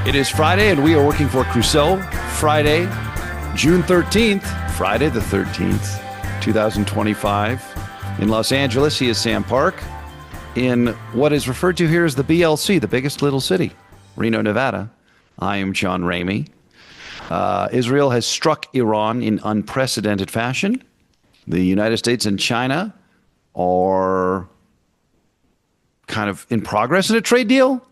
It is Friday, and we are working for Crusoe. Friday, June 13th, Friday the 13th, 2025. In Los Angeles, he is Sam Park. In what is referred to here as the BLC, the biggest little city, Reno, Nevada, I am John Ramey. Israel has struck Iran in unprecedented fashion. The United States and China are kind of in progress in a trade deal.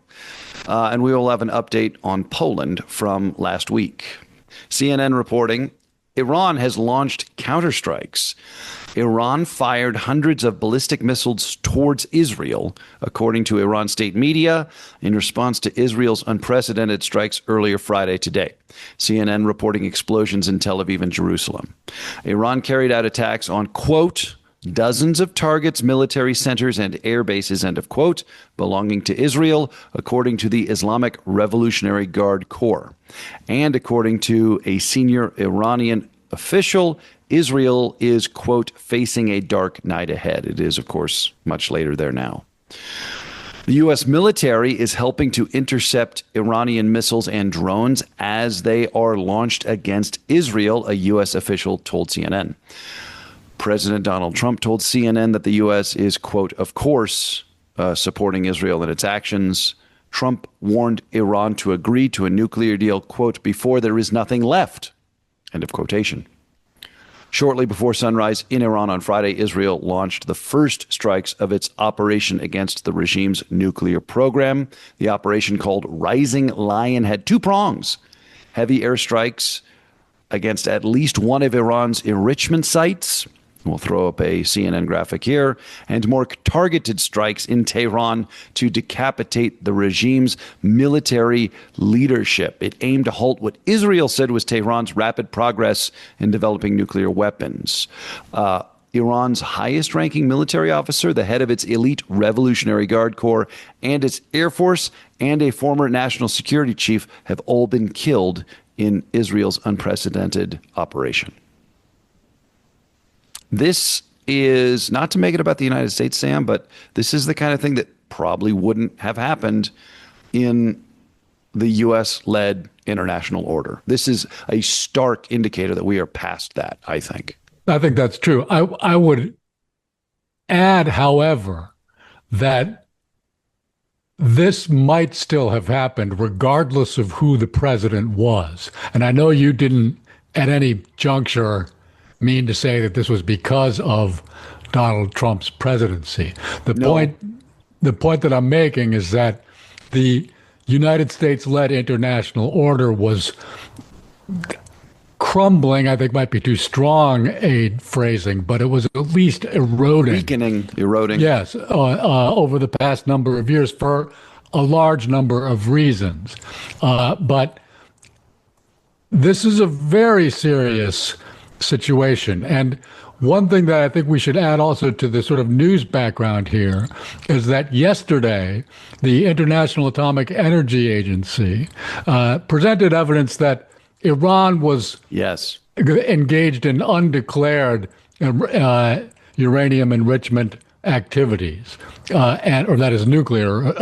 And we will have an update on Poland from last week. CNN reporting, Iran has launched counterstrikes. Iran fired hundreds of ballistic missiles towards Israel, according to Iran state media, in response to Israel's unprecedented strikes earlier Friday today. CNN reporting explosions in Tel Aviv and Jerusalem. Iran carried out attacks on, quote, dozens of targets, military centers, and air bases, end of quote, belonging to Israel, according to the Islamic Revolutionary Guard Corps. And according to a senior Iranian official, Israel is, quote, facing a dark night ahead. It is, of course, much later there now. The U.S. military is helping to intercept Iranian missiles and drones as they are launched against Israel, a U.S. official told CNN. President Donald Trump told CNN that the U.S. is, quote, of course, supporting Israel in its actions. Trump warned Iran to agree to a nuclear deal, quote, before there is nothing left, end of quotation. Shortly before sunrise in Iran on Friday, Israel launched the first strikes of its operation against the regime's nuclear program. The operation, called Rising Lion, had two prongs: heavy airstrikes against at least one of Iran's enrichment sites. We'll throw up a CNN graphic here, and more targeted strikes in Tehran to decapitate the regime's military leadership. It aimed to halt what Israel said was Tehran's rapid progress in developing nuclear weapons. Iran's highest-ranking military officer, the head of its elite Revolutionary Guard Corps, and its Air Force, and a former national security chief have all been killed in Israel's unprecedented operation. This is not to make it about the United States, Sam, but this is the kind of thing that probably wouldn't have happened in the U.S.-led international order. This is a stark indicator that we are past that, I think. I think that's true. I would add, however, that this might still have happened regardless of who the president was. And I know you didn't at any juncture mean to say that this was because of Donald Trump's presidency. The point that I'm making is that the United States-led international order was crumbling. I think might be too strong a phrasing, but it was at least eroding. Weakening, eroding. Yes, over the past number of years for a large number of reasons. But this is a very serious situation. And one thing that I think we should add also to the sort of news background here is that yesterday, the International Atomic Energy Agency presented evidence that Iran was engaged in undeclared uranium enrichment activities, or that is nuclear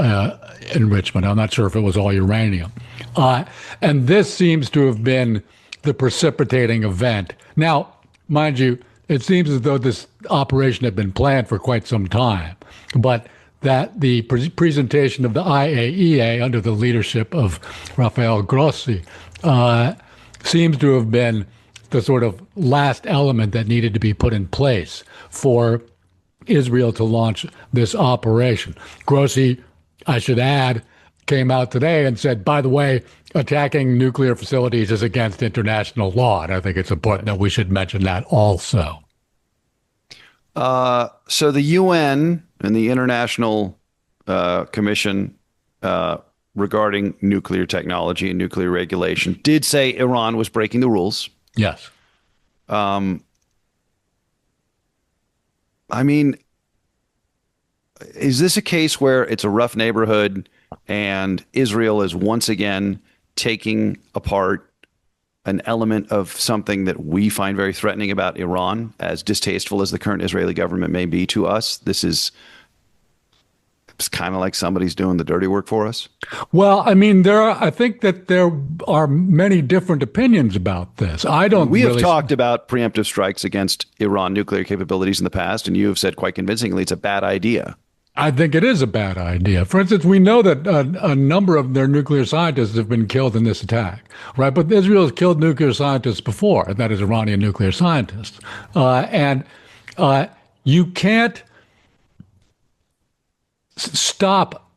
enrichment. I'm not sure if it was all uranium. And this seems to have been the precipitating event. Now, mind you, it seems as though this operation had been planned for quite some time, but that the presentation of the IAEA under the leadership of Rafael Grossi seems to have been the sort of last element that needed to be put in place for Israel to launch this operation. Grossi, I should add, came out today and said, by the way, attacking nuclear facilities is against international law. And I think it's important that we should mention that also. So the UN and the International Commission regarding nuclear technology and nuclear regulation did say Iran was breaking the rules. Yes. I mean, is this a case where it's a rough neighborhood and Israel is once again taking apart an element of something that we find very threatening about Iran, as distasteful as the current Israeli government may be to us? This is It's kind of like somebody's doing the dirty work for us. Well, I mean, I think that there are many different opinions about this. I don't We have really talked about preemptive strikes against Iran nuclear capabilities in the past, and you have said quite convincingly it's a bad idea. I think it is a bad idea. For instance, we know that a number of their nuclear scientists have been killed in this attack, right? But Israel has killed nuclear scientists before, that is, Iranian nuclear scientists. And you can't stop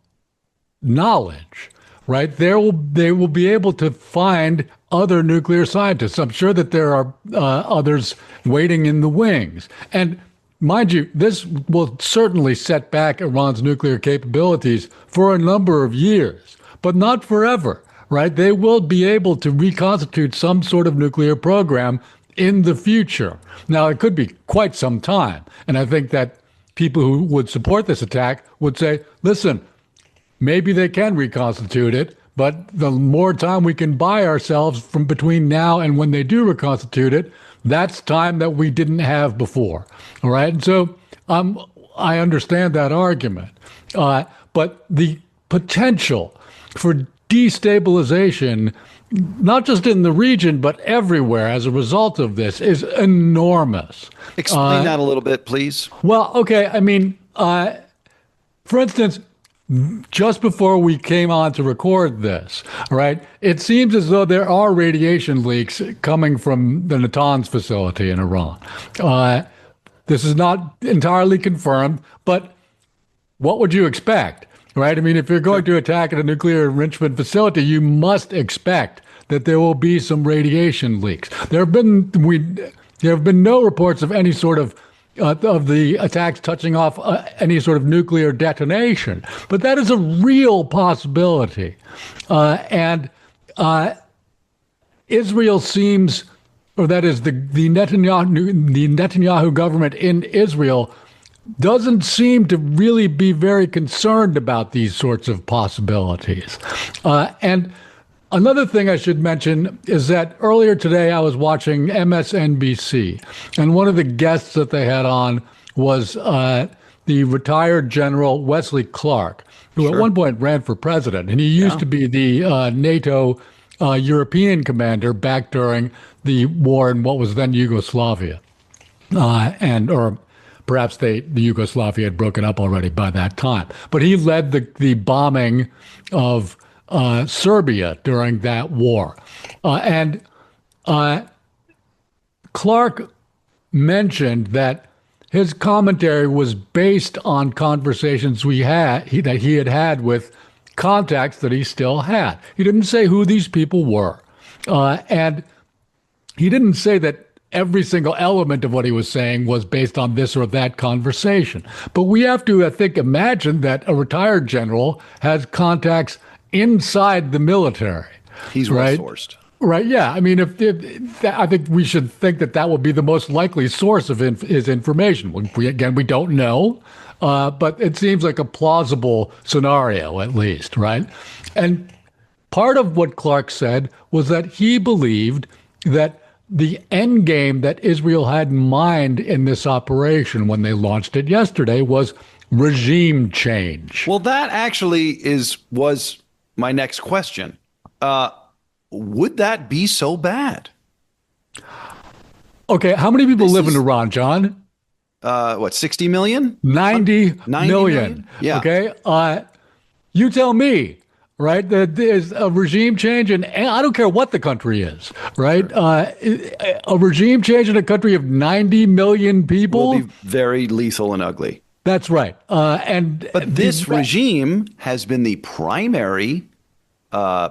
knowledge, right? They will be able to find other nuclear scientists. I'm sure that there are others waiting in the wings. And mind you, this will certainly set back Iran's nuclear capabilities for a number of years, but not forever, right? They will be able to reconstitute some sort of nuclear program in the future. Now, it could be quite some time. And I think that people who would support this attack would say, listen, maybe they can reconstitute it, but the more time we can buy ourselves from between now and when they do reconstitute it, that's time that we didn't have before. All right. And so I understand that argument. But the potential for destabilization, not just in the region, but everywhere as a result of this, is enormous. Explain that a little bit, please. Well, okay. I mean, for instance, just before we came on to record this, right, it seems as though there are radiation leaks coming from the Natanz facility in Iran. This is not entirely confirmed, but what would you expect, right? I mean, if you're going to attack at a nuclear enrichment facility, you must expect that there will be some radiation leaks. There have been no reports of any sort of the attacks touching off any sort of nuclear detonation. But that is a real possibility. And Israel seems, or that is the Netanyahu government in Israel doesn't seem to really be very concerned about these sorts of possibilities. And another thing I should mention is that earlier today I was watching MSNBC, and one of the guests that they had on was the retired General Wesley Clark, who at one point ran for president, and he used to be the NATO European commander back during the war in what was then Yugoslavia, or perhaps the Yugoslavia had broken up already by that time. But he led the bombing of Serbia during that war. And Clark mentioned that his commentary was based on conversations that he had had with contacts that he still had. He didn't say who these people were. And he didn't say that every single element of what he was saying was based on this or that conversation. But we have to, I think, imagine that a retired general has contacts inside the military. He's right? well-sourced. Right, yeah. I mean, I think we should think that will be the most likely source of his information. We don't know, but it seems like a plausible scenario, at least, right? And part of what Clark said was that he believed that the end game that Israel had in mind in this operation when they launched it yesterday was regime change. Well, that actually was my next question. Would that be so bad? Okay, how many people live in Iran, John? 60 million? 90 million. Yeah. Okay. You tell me, right? That there's a regime change, and I don't care what the country is, right? A regime change in a country of 90 million people will be very lethal and ugly. That's right. But this regime has been the primary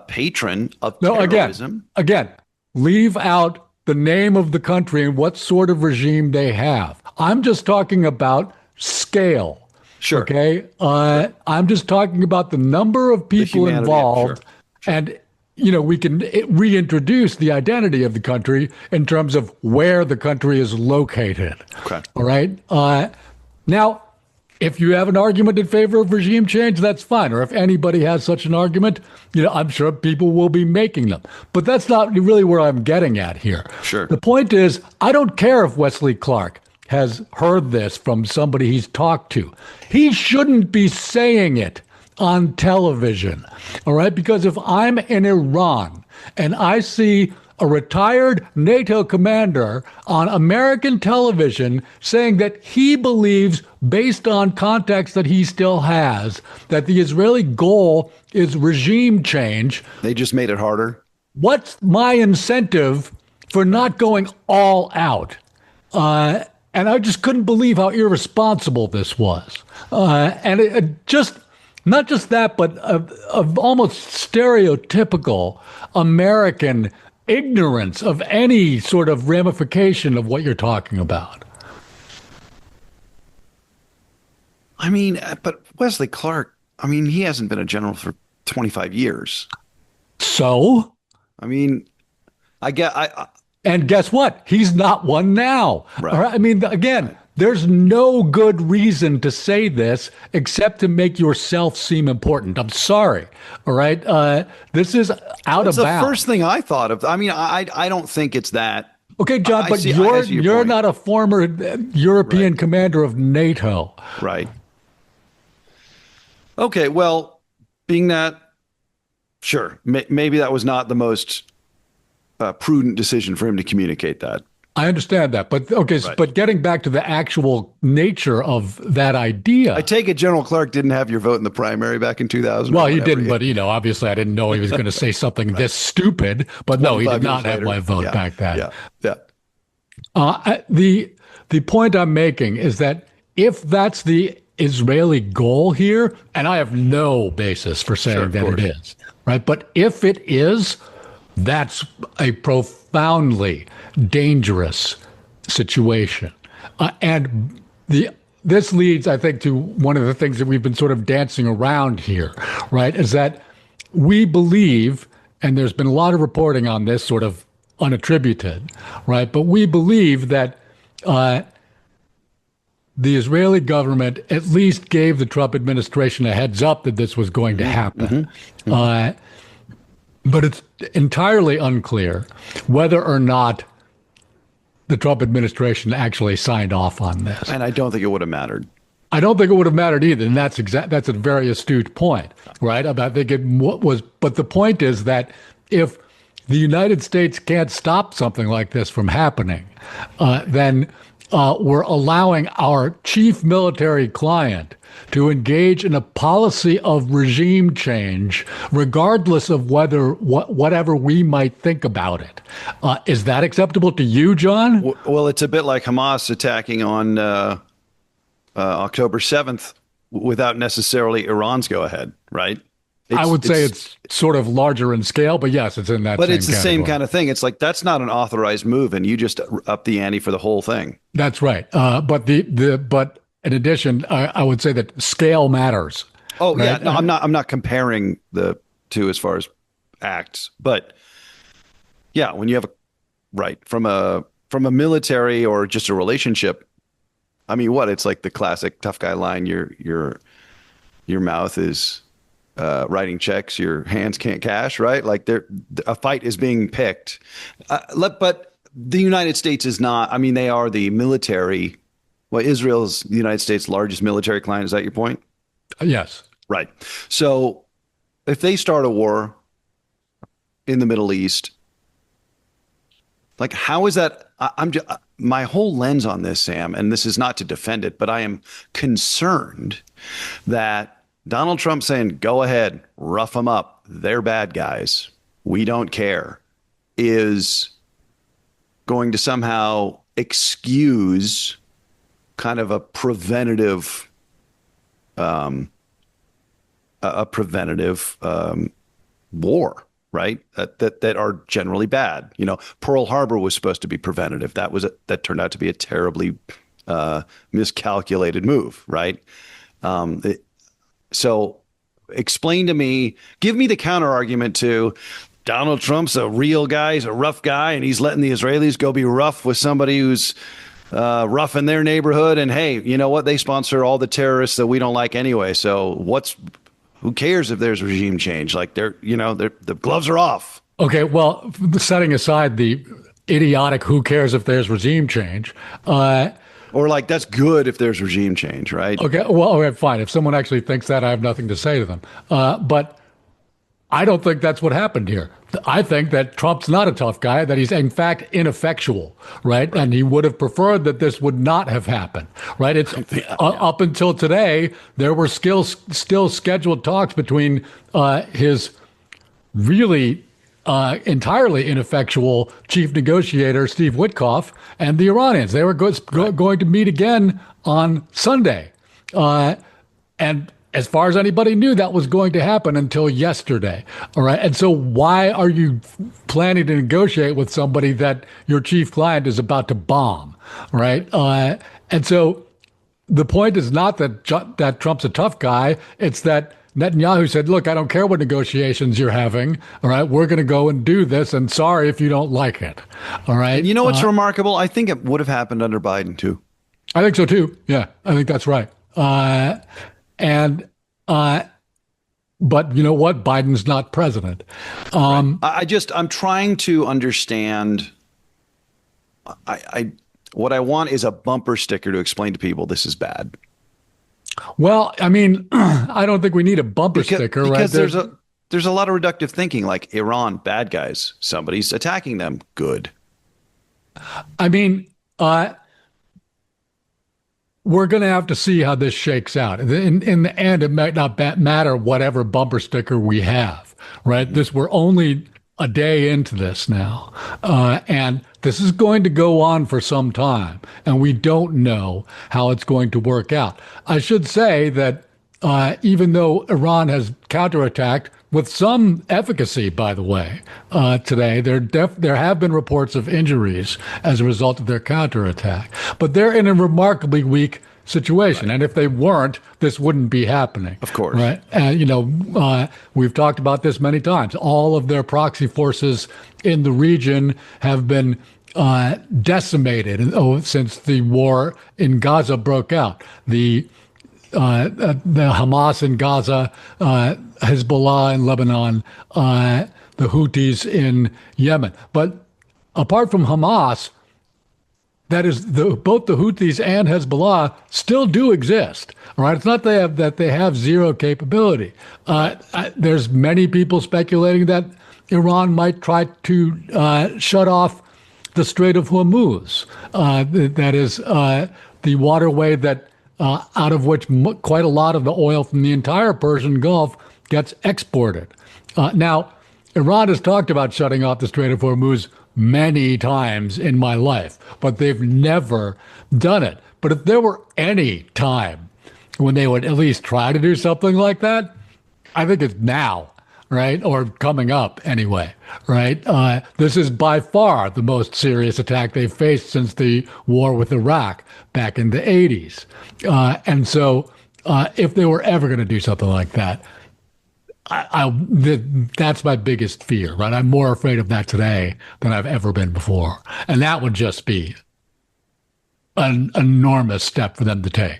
patron of terrorism. Again, leave out the name of the country and what sort of regime they have. I'm just talking about scale. Sure. Okay. I'm just talking about the number of people involved, and we can reintroduce the identity of the country in terms of where the country is located. Okay. All right. Now, if you have an argument in favor of regime change, that's fine. Or if anybody has such an argument, I'm sure people will be making them. But that's not really where I'm getting at here. Sure. The point is, I don't care if Wesley Clark has heard this from somebody he's talked to. He shouldn't be saying it on television, all right? Because if I'm in Iran and I see a retired NATO commander on American television saying that he believes, based on context that he still has, that the Israeli goal is regime change. They just made it harder. What's my incentive for not going all out? And I just couldn't believe how irresponsible this was. And it just, not just that, but of almost stereotypical American ignorance of any sort of ramification of what you're talking about. I mean, but Wesley Clark, I mean, he hasn't been a general for 25 years. So? I mean, and guess what? He's not one now. Right. All right? I mean, again, there's no good reason to say this except to make yourself seem important. I'm sorry. All right. This is out of bounds. That's the first thing I thought of. I mean, I don't think it's that. Okay, John, but you're not a former European commander of NATO. Right. Okay, well, being that, sure, maybe that was not the most prudent decision for him to communicate that. I understand that, but okay, right. But getting back to the actual nature of that idea. I take it General Clark didn't have your vote in the primary back in 2000. Well, he didn't, but obviously I didn't know he was going to say something this stupid, but no, he did not have my vote back then. Yeah. The point I'm making is that if that's the Israeli goal here, and I have no basis for saying that it is, right? But if it is, that's a profoundly dangerous situation. And this leads, I think, to one of the things that we've been sort of dancing around here, right? Is that we believe, and there's been a lot of reporting on this sort of unattributed, right? But we believe that the Israeli government at least gave the Trump administration a heads up that this was going to happen. But it's entirely unclear whether or not the Trump administration actually signed off on this. And I don't think it would have mattered. I don't think it would have mattered either. And that's a very astute point, right? About thinking what was, but the point is that if the United States can't stop something like this from happening, then we're allowing our chief military client to engage in a policy of regime change, regardless of whatever we might think about it. Is that acceptable to you, John? Well, it's a bit like Hamas attacking on October 7th without necessarily Iran's go-ahead, right? I would say it's sort of larger in scale, but yes, it's in that. But it's the same kind of thing. It's like that's not an authorized move, and you just up the ante for the whole thing. That's right. But but in addition, I would say that scale matters. Oh right? yeah, no, I'm not comparing the two as far as acts, but yeah, when you have from a military or just a relationship, I mean, it's like the classic tough guy line. Your mouth is writing checks, your hands can't cash, right? Like a fight is being picked. But the United States is not, I mean, they are the military. Well, Israel's the United States' largest military client. Is that your point? Yes. Right. So if they start a war in the Middle East, like how is that? My whole lens on this, Sam, and this is not to defend it, but I am concerned that Donald Trump saying, go ahead, rough them up. They're bad guys. We don't care, is going to somehow excuse kind of a preventative war, right? That are generally bad. Pearl Harbor was supposed to be preventative. That turned out to be a terribly miscalculated move, right? So explain to me, give me the counter argument to Donald Trump's a real guy, he's a rough guy, and he's letting the Israelis go be rough with somebody who's rough in their neighborhood. And hey, you know what? They sponsor all the terrorists that we don't like anyway. So who cares if there's regime change? Like the gloves are off. Okay. Well, setting aside the idiotic, who cares if there's regime change, Or like, that's good if there's regime change, right? Okay, well, okay, fine. If someone actually thinks that, I have nothing to say to them. But I don't think that's what happened here. I think that Trump's not a tough guy, that he's in fact ineffectual, right? And he would have preferred that this would not have happened, right? It's up until today, there were still scheduled talks between his really entirely ineffectual chief negotiator, Steve Witkoff, and the Iranians. They were going to meet again on Sunday. And as far as anybody knew, that was going to happen until yesterday. All right. And so why are you planning to negotiate with somebody that your chief client is about to bomb? Right. And so the point is not that Trump's a tough guy. It's that Netanyahu said, look, I don't care what negotiations you're having. All right. We're going to go and do this. And sorry if you don't like it. All right. You know what's remarkable? I think it would have happened under Biden, too. I think so, too. Yeah, I think that's right. But you know what? Biden's not president. Right. I'm trying to understand. What I want is a bumper sticker to explain to people this is bad. Well, I mean, I don't think we need a bumper sticker, right? Because there's a lot of reductive thinking, like Iran, bad guys. Somebody's attacking them, good. I mean, we're going to have to see how this shakes out. In the end, it might not matter whatever bumper sticker we have, right? We're only a day into this now. And this is going to go on for some time, and we don't know how it's going to work out. I should say that even though Iran has counterattacked with some efficacy, by the way, today, there have been reports of injuries as a result of their counterattack. But they're in a remarkably weak situation. Right. And if they weren't, this wouldn't be happening. Of course. Right. And, we've talked about this many times. All of their proxy forces in the region have been decimated since the war in Gaza broke out. The Hamas in Gaza, Hezbollah in Lebanon, the Houthis in Yemen. But apart from Hamas, that is, both the Houthis and Hezbollah still do exist. All right, it's not that they have zero capability. There's many people speculating that Iran might try to shut off the Strait of Hormuz. That is the waterway that out of which quite a lot of the oil from the entire Persian Gulf gets exported. Now, Iran has talked about shutting off the Strait of Hormuz many times in my life, but they've never done it. But if there were any time when they would at least try to do something like that, I think it's now, right? Or coming up anyway, right? This is by far the most serious attack they've faced since the war with Iraq back in the 80s. And so if they were ever going to do something like that, that's my biggest fear, right? I'm more afraid of that today than I've ever been before. And that would just be an enormous step for them to take.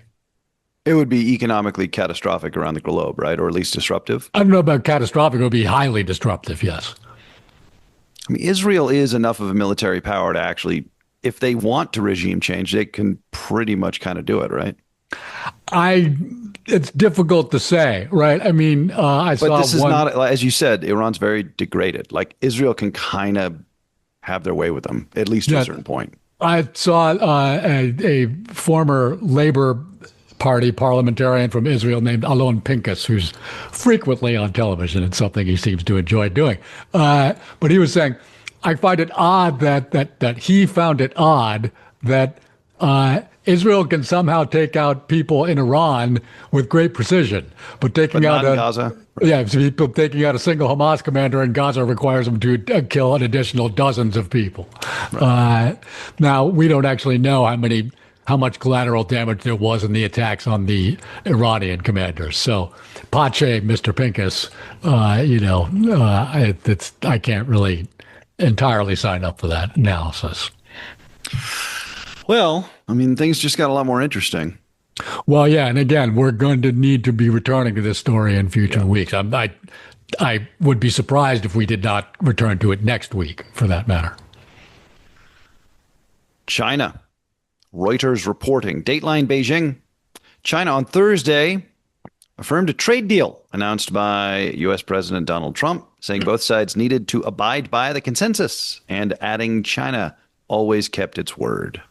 It would be economically catastrophic around the globe, right? Or at least disruptive. I don't know about catastrophic. It would be highly disruptive, yes. I mean, Israel is enough of a military power to actually, if they want to regime change, they can pretty much kind of do it, right? It's difficult to say, right? I mean, but this is not, as you said, Iran's very degraded. Like Israel can kind of have their way with them, at least to a certain point. I saw a former Labor Party parliamentarian from Israel named Alon Pincus, who's frequently on television. It's something he seems to enjoy doing. But he was saying, I find it odd that he found it odd that Israel can somehow take out people in Iran with great precision, but taking out Gaza. Yeah, taking out a single Hamas commander in Gaza requires them to kill an additional dozens of people. Right. Now we don't actually know how much collateral damage there was in the attacks on the Iranian commanders. So, pace, Mr. Pincus, I can't really entirely sign up for that analysis. Well, I mean, things just got a lot more interesting. Well, yeah, and again, we're going to need to be returning to this story in future weeks. I would be surprised if we did not return to it next week, for that matter. China. Reuters reporting. Dateline Beijing. China on Thursday affirmed a trade deal announced by U.S. President Donald Trump, saying both sides needed to abide by the consensus and adding China always kept its word.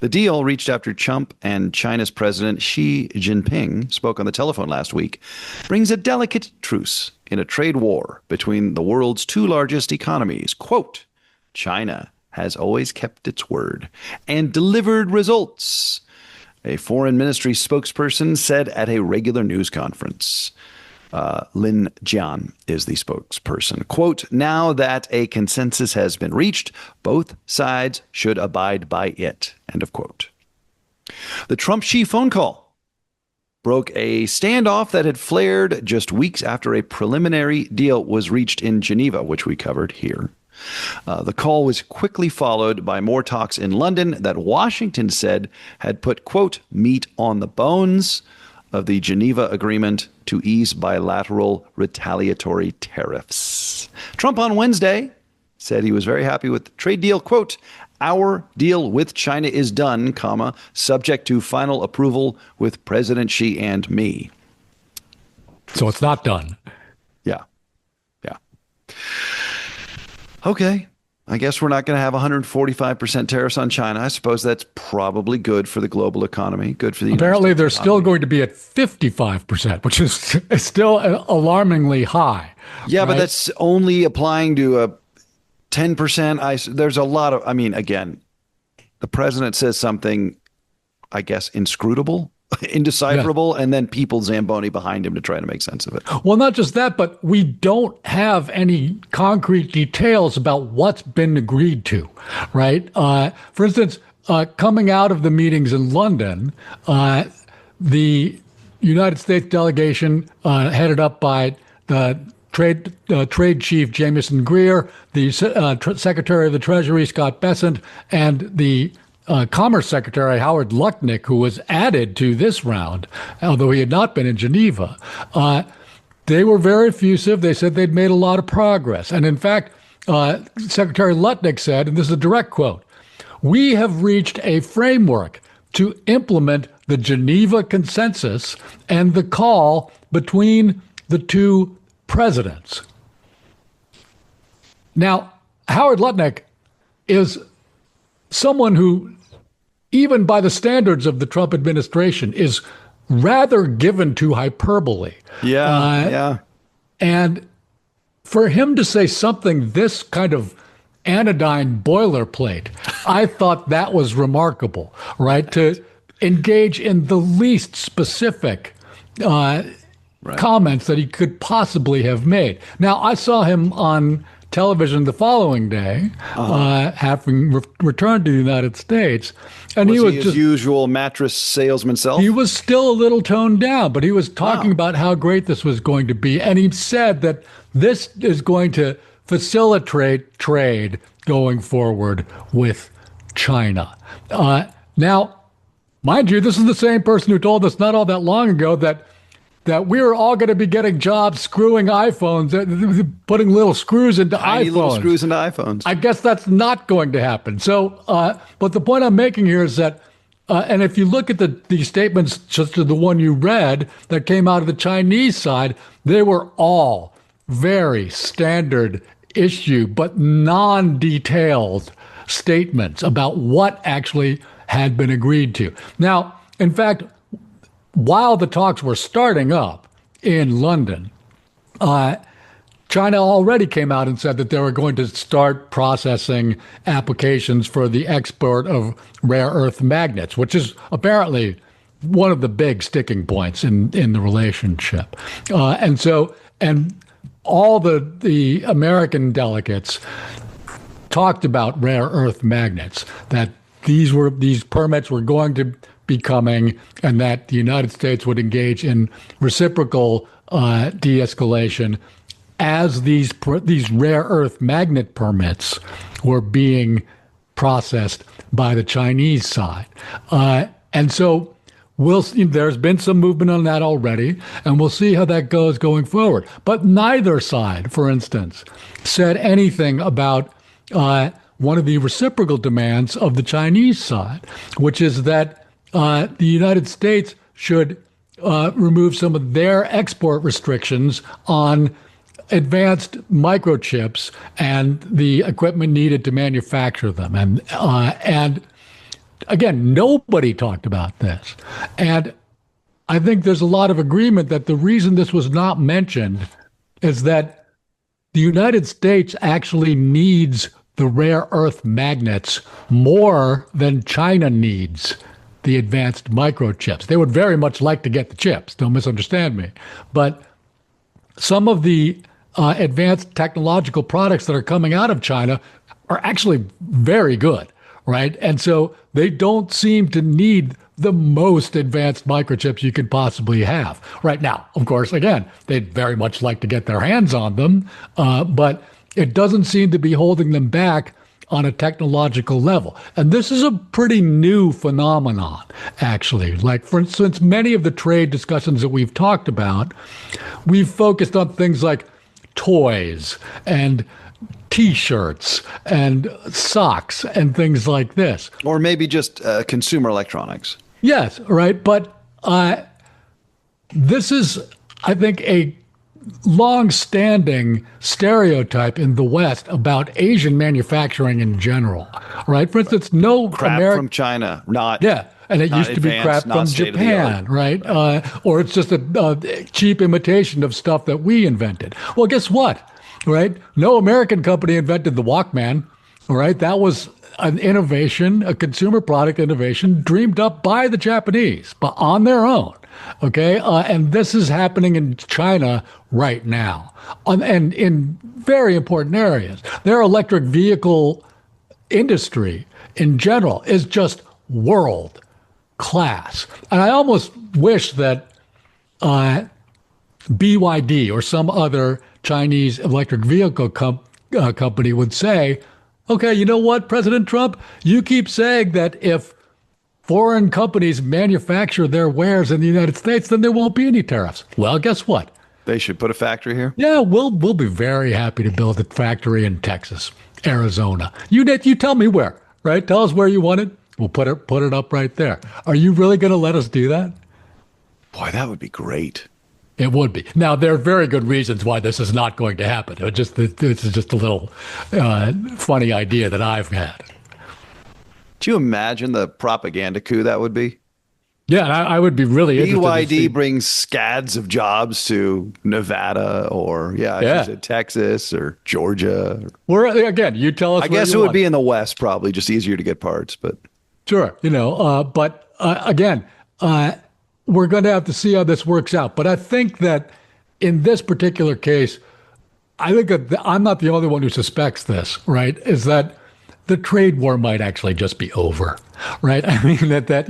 The deal, reached after Trump and China's President Xi Jinping spoke on the telephone last week, brings a delicate truce in a trade war between the world's two largest economies. Quote, China has always kept its word and delivered results, a foreign ministry spokesperson said at a regular news conference. Lin Jian is the spokesperson. Quote, now that a consensus has been reached, both sides should abide by it. End of quote. The Trump-Xi phone call broke a standoff that had flared just weeks after a preliminary deal was reached in Geneva, which we covered here. The call was quickly followed by more talks in London that Washington said had put, quote, meat on the bones of the Geneva Agreement to ease bilateral retaliatory tariffs. Trump on Wednesday said he was very happy with the trade deal. Quote, our deal with China is done, comma, subject to final approval with President Xi and me. So it's not done. Yeah. Yeah. Okay, I guess we're not going to have 145% tariffs on China. I suppose that's probably good for the global economy, good for the Apparently, they're still going to be at 55%, which is still alarmingly high. Yeah, right? But that's only applying to a 10%. There's a lot of, again, the president says something, I guess, inscrutable, indecipherable, and then people Zamboni behind him to try to make sense of it. Well, not just that, but we don't have any concrete details about what's been agreed to, right? For instance, coming out of the meetings in London, the United States delegation headed up by the trade chief Jamieson Greer, the Secretary of the Treasury Scott Bessent, and the Commerce Secretary Howard Lutnick, who was added to this round, although he had not been in Geneva, they were very effusive. They said they'd made a lot of progress. And in fact, Secretary Lutnick said, and this is a direct quote, we have reached a framework to implement the Geneva Consensus and the call between the two presidents. Now, Howard Lutnick is someone who, even by the standards of the Trump administration, is rather given to hyperbole. Yeah. And for him to say something this kind of anodyne boilerplate, I thought that was remarkable, right? To engage in the least specific comments that he could possibly have made. Now, I saw him on television the following day, having returned to the United States. And was he was his just usual mattress salesman self? He was still a little toned down, but he was talking about how great this was going to be. And he said that this is going to facilitate trade going forward with China. Now, mind you, this is the same person who told us not all that long ago that we were all going to be getting jobs screwing iPhones, putting little screws into Tiny iPhones. little screws into iPhones. I guess that's not going to happen. So, but the point I'm making here is that, and if you look at the statements, just the one you read that came out of the Chinese side, they were all very standard issue, but non-detailed statements about what actually had been agreed to. Now, in fact, while the talks were starting up in London, China already came out and said that they were going to start processing applications for the export of rare earth magnets, which is apparently one of the big sticking points in the relationship. And all the American delegates talked about rare earth magnets, that these permits were going to be coming, and that the United States would engage in reciprocal de-escalation as these rare earth magnet permits were being processed by the Chinese side. And so we'll see, there's been some movement on that already, and we'll see how that goes going forward. But neither side, for instance, said anything about one of the reciprocal demands of the Chinese side, which is that the United States should remove some of their export restrictions on advanced microchips and the equipment needed to manufacture them. And again, nobody talked about this. And I think there's a lot of agreement that the reason this was not mentioned is that the United States actually needs the rare earth magnets more than China needs the advanced microchips. They would very much like to get the chips, don't misunderstand me. But some of the advanced technological products that are coming out of China are actually very good, right? And so they don't seem to need the most advanced microchips you could possibly have right now. Of course, again, they'd very much like to get their hands on them, but it doesn't seem to be holding them back on a technological level. And this is a pretty new phenomenon, actually. Like, for instance, many of the trade discussions that we've talked about, we've focused on things like toys and T-shirts and socks and things like this. Or maybe just consumer electronics. Yes, right. But this is, I think, a long-standing stereotype in the West about Asian manufacturing in general, right? For instance, no crap from China, not and it used to be crap from Japan, right? Or it's just a cheap imitation of stuff that we invented. Well, guess what, right? No American company invented the Walkman, all right? That was an innovation, a consumer product innovation dreamed up by the Japanese, but on their own. Okay, and this is happening in China right now, and in very important areas. Their electric vehicle industry in general is just world class. And I almost wish that BYD or some other Chinese electric vehicle company would say, okay, you know what, President Trump, you keep saying that if foreign companies manufacture their wares in the United States, then there won't be any tariffs. Well, guess what? They should put a factory here? Yeah, we'll be very happy to build a factory in Texas, Arizona. You tell me where, right? Tell us where you want it. We'll put it up right there. Are you really going to let us do that? Boy, that would be great. It would be. Now, there are very good reasons why this is not going to happen. This is just a little funny idea that I've had. Do you imagine the propaganda coup that would be? Yeah, I would be really interested. BYD brings scads of jobs to Nevada or, Texas or Georgia. Again, you tell us. I guess it would be in the West, probably just easier to get parts. But sure, but again, we're going to have to see how this works out. But I think that in this particular case, I think that I'm not the only one who suspects this, right? Is that the trade war might actually just be over, right? I mean, that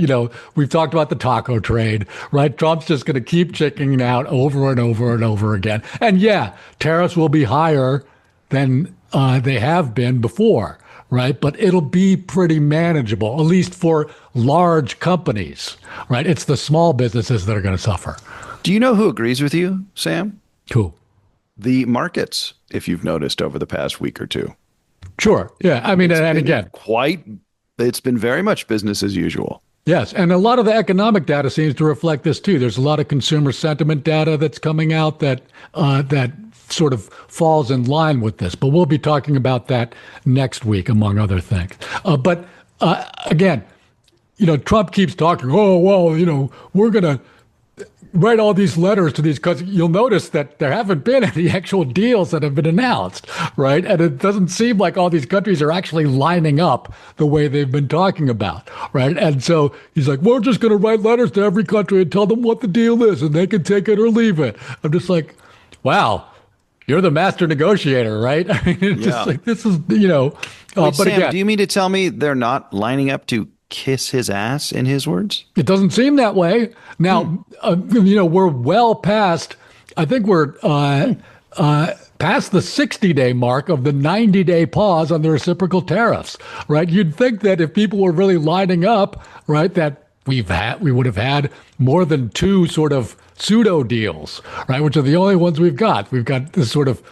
we've talked about the taco trade, right? Trump's just going to keep chickening out over and over and over again. And yeah, tariffs will be higher than they have been before, right? But it'll be pretty manageable, at least for large companies, right? It's the small businesses that are going to suffer. Do you know who agrees with you, Sam? Who? The markets, if you've noticed over the past week or two. Sure. Yeah. I mean, and again, it's been very much business as usual. Yes. And a lot of the economic data seems to reflect this too. There's a lot of consumer sentiment data that's coming out that sort of falls in line with this. But we'll be talking about that next week, among other things. But again, Trump keeps talking, we're going to write all these letters to these countries. You'll notice that there haven't been any actual deals that have been announced, right? And it doesn't seem like all these countries are actually lining up the way they've been talking about, right? And so he's like, we're just going to write letters to every country and tell them what the deal is, and they can take it or leave it. I'm just like, wow, you're the master negotiator, right? I mean, it's just like, this is, Wait, but Sam, again, do you mean to tell me they're not lining up to kiss his ass, in his words? It doesn't seem that way. Now, we're well past, I think we're past the 60-day mark of the 90-day pause on the reciprocal tariffs, right? You'd think that if people were really lining up, right, that we would have had more than two sort of pseudo deals, right? Which are the only ones we've got. We've got this sort of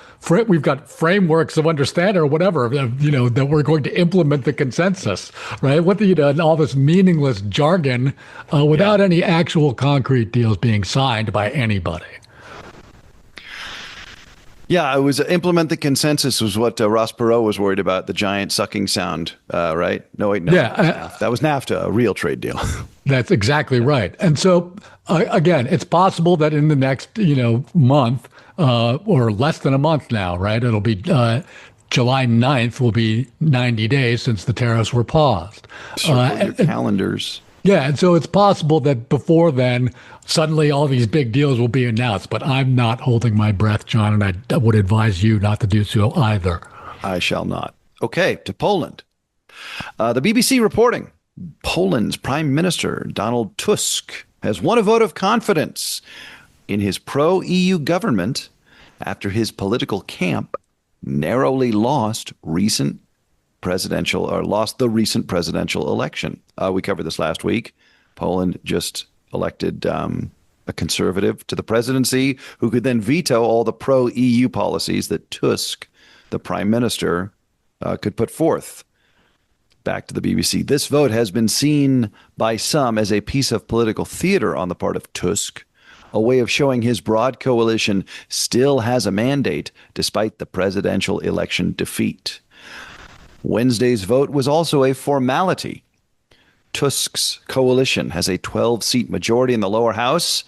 we've got frameworks of understanding or whatever, that we're going to implement the consensus, right? And all this meaningless jargon without any actual concrete deals being signed by anybody. Yeah, it was implement the consensus was what Ross Perot was worried about, the giant sucking sound, right? No, wait, no. Yeah. That was NAFTA, a real trade deal. That's exactly right. And so, again, it's possible that in the next, month or less than a month now, right? It'll be July 9th will be 90 days since the tariffs were paused. Your calendars. Yeah, and so it's possible that before then, suddenly all these big deals will be announced. But I'm not holding my breath, John, and I would advise you not to do so either. I shall not. Okay, to Poland. The BBC reporting, Poland's Prime Minister, Donald Tusk, has won a vote of confidence in his pro-EU government after his political camp narrowly lost the recent presidential election. We covered this last week. Poland just elected a conservative to the presidency who could then veto all the pro-EU policies that Tusk, the prime minister, could put forth. Back to the BBC. This vote has been seen by some as a piece of political theater on the part of Tusk, a way of showing his broad coalition still has a mandate despite the presidential election defeat. Wednesday's vote was also a formality. Tusk's coalition has a 12-seat majority in the lower house.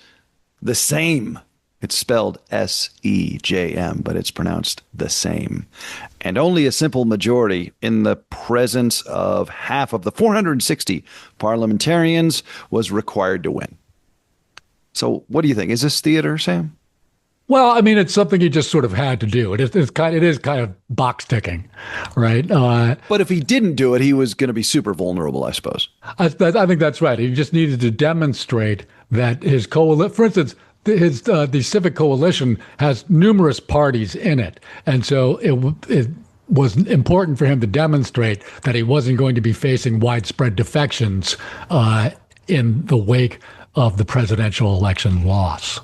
The same. It's spelled S-E-J-M, but it's pronounced the same. And only a simple majority in the presence of half of the 460 parliamentarians was required to win. So what do you think? Is this theater, Sam? Well, I mean, it's something he just sort of had to do. It is kind of box ticking, right? But if he didn't do it, he was going to be super vulnerable, I suppose. I think that's right. He just needed to demonstrate that his coalition, for instance, the Civic Coalition has numerous parties in it, and so it was important for him to demonstrate that he wasn't going to be facing widespread defections in the wake of the presidential election loss.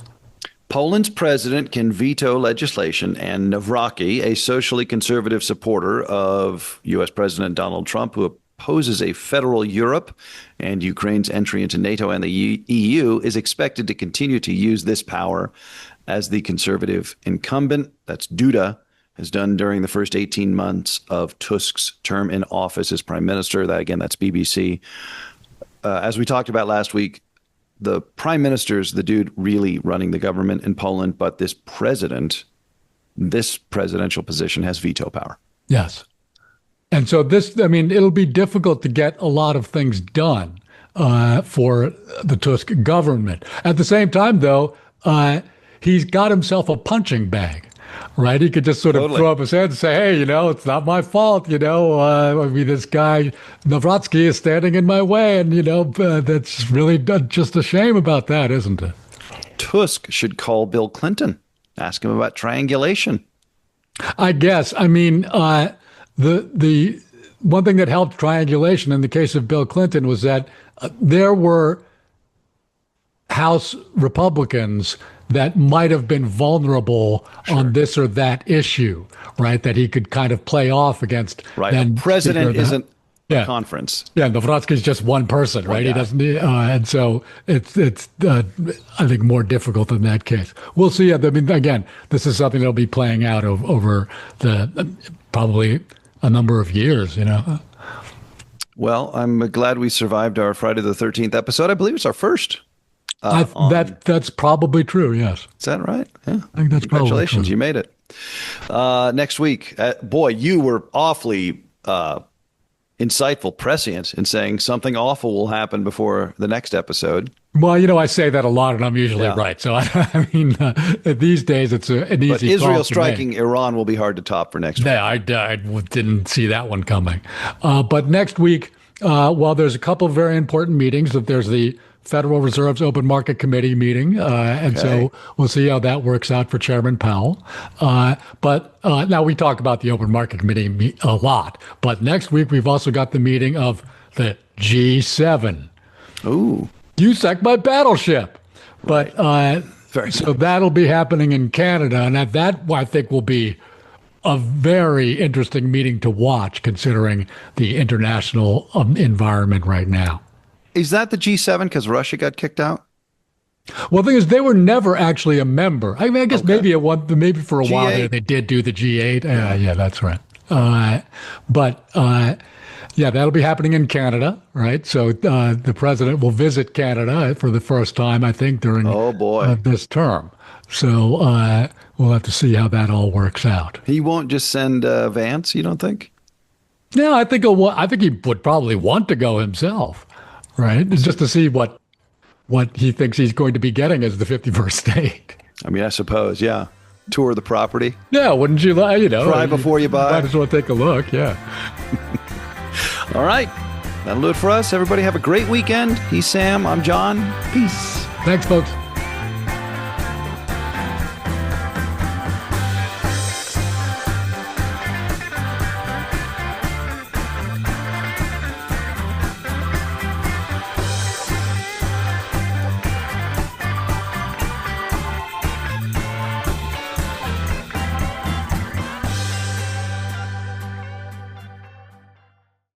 Poland's president can veto legislation, and Nawrocki, a socially conservative supporter of U.S. President Donald Trump, who opposes a federal Europe and Ukraine's entry into NATO and the EU, is expected to continue to use this power as the conservative incumbent. That's Duda has done during the first 18 months of Tusk's term in office as prime minister. That's BBC. As we talked about last week, the prime minister is the dude really running the government in Poland, but this presidential position has veto power. Yes. And so it'll be difficult to get a lot of things done for the Tusk government. At the same time, though, he's got himself a punching bag, right? He could just sort of throw up his head and say, hey, it's not my fault. This guy, Nawrocki, is standing in my way. And, that's really just a shame about that, isn't it? Tusk should call Bill Clinton, ask him about triangulation. I guess. I mean, the one thing that helped triangulation in the case of Bill Clinton was that there were House Republicans that might have been vulnerable on this or that issue, right? That he could kind of play off against. Right. The president isn't a conference. Yeah, Nawrocki's just one person, right? He doesn't, and so it's I think more difficult in that case. We'll see. I mean, again, this is something that'll be playing out over the probably a number of years. Well, I'm glad we survived our Friday the 13th episode. I believe it's our first. That's probably true. Yes. Is that right? Yeah. I think that's Congratulations, probably true. You made it. Next week, boy, you were awfully insightful, prescient in saying something awful will happen before the next episode. Well, I say that a lot, and I'm usually right. So I mean, these days it's an easy. But Israel striking Iran will be hard to top for next week. Yeah, I didn't see that one coming. But next week, there's a couple of very important meetings. There's the Federal Reserve's Open Market Committee meeting, and so we'll see how that works out for Chairman Powell. But now we talk about the Open Market Committee a lot. But next week we've also got the meeting of the G7. Ooh. You sank my battleship. But so that'll be happening in Canada. And that I think will be a very interesting meeting to watch, considering the international environment right now. Is that the G7 because Russia got kicked out? Well, the thing is, they were never actually a member. I mean, I guess maybe for a while there, they did do the G8. Yeah, that's right. But that'll be happening in Canada, right? So the president will visit Canada for the first time, I think, during this term. So we'll have to see how that all works out. He won't just send Vance, you don't think? No, I think he would probably want to go himself, right? Just to see what he thinks he's going to be getting as the 51st state. I mean, I suppose, yeah. Tour the property. Yeah, wouldn't you? Try before you buy. Might as well take a look, yeah. All right. That'll do it for us. Everybody have a great weekend. He's Sam. I'm John. Peace. Thanks, folks.